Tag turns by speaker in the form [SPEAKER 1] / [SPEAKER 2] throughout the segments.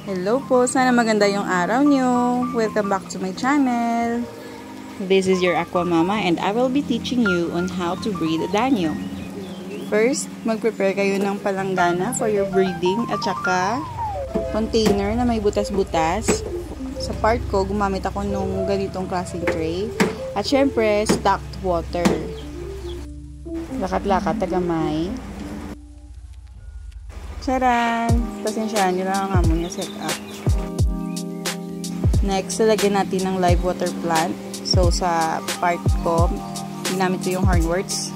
[SPEAKER 1] Hello po, sana maganda yung araw nyo. Welcome back to my channel. This is your Aqua Mama and I will be teaching you on how to breed a danyo. First, mag-prepare kayo ng palanggana for your breeding at saka container na may butas-butas. Sa part ko, gumamit ako nung ganitong klaseng tray. At syempre, stocked water. Lakat-lakat, tagamay. Charan! Pasensyahan nyo lang ang amon yung setup. Next, lalagyan natin ng live water plant. So, sa part ko, ginamit ko yung hornworts.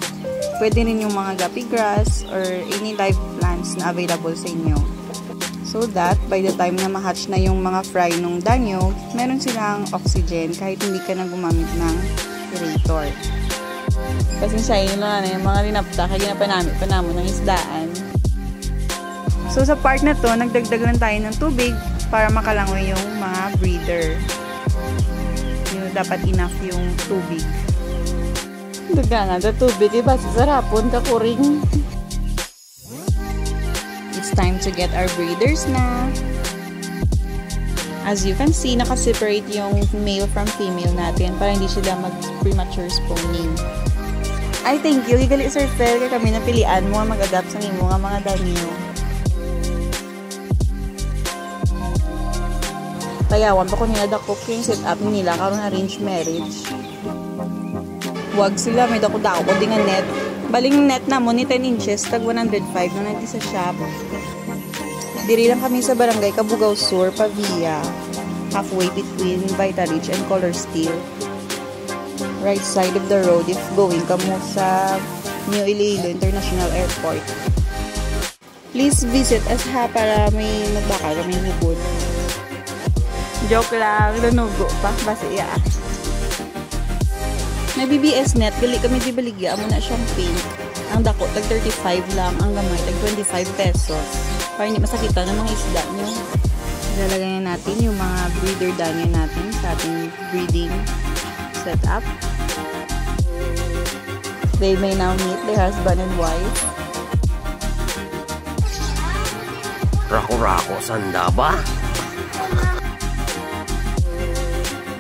[SPEAKER 1] Pwede rin yung mga guppy grass or any live plants na available sa inyo. So that, by the time na ma-hatch na yung mga fry nung danyo, meron silang oxygen kahit hindi ka na gumamit ng aerator. Pasensyahan nyo lang na yung mga rinapta, kaya ginapanamit pa namin ng isdaan. So, sa part na to, nagdagdag lang tayo ng tubig para makalangoy yung mga breeder. Dapat enough yung tubig. Daga nga sa tubig, diba? Sasarapon ka kuring. It's time to get our breeders na. As you can see, nakaseparate yung male from female natin para hindi sila mag-premature spawning. I thank you. Ligali, Sir Fel, kaya kami napilian mo mag-adapt sa nimo nga mga danyo. Tayawan pa ko nila dakop yung setup nila karon arranged marriage. Huwag sila may dako-dako ko di nga net. Baling net na mo ni 10 inches tag 105 na nanti sa shop. Diri lang kami sa barangay Cabugao Sur, Pavia. Halfway between Vita Ridge and Color Steel. Right side of the road if going ka mo sa New Iloilo International Airport. Please visit us ha para may magbaka kami hubod. Joke lang, nanugo pa, basta iya. May BBS net, gali kami di baligya, amo na siyang pink. Ang dako, tag 35 lang, ang gamay, tag 25 pesos. Para hindi masakitan ng mga isda nyo. Ilalagay na natin yung mga breeder danyo natin sa ating breeding setup. They may now meet their husband and wife.
[SPEAKER 2] Rako-rako, sanda ba?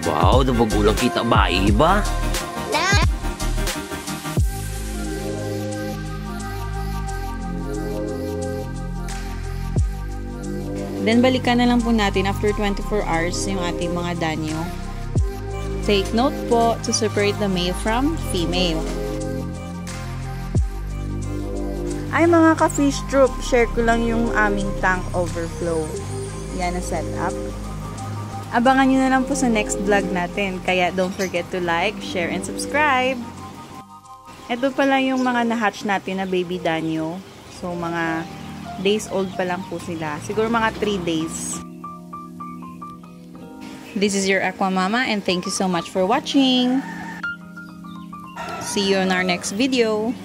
[SPEAKER 2] Wow, nabagulang kita ba, iba?
[SPEAKER 1] Then, balikan na lang po natin after 24 hours yung ating mga danyo. Take note po to separate the male from female. Ay mga ka-fish troop, share ko lang yung aming tank overflow. Yan ang setup. Abangan nyo na lang po sa next vlog natin. Kaya don't forget to like, share, and subscribe. Ito pala yung mga na-hatch natin na baby danyo. So, mga days old pa lang po sila. Siguro mga 3 days. This is your Aqua Mama and thank you so much for watching. See you in our next video.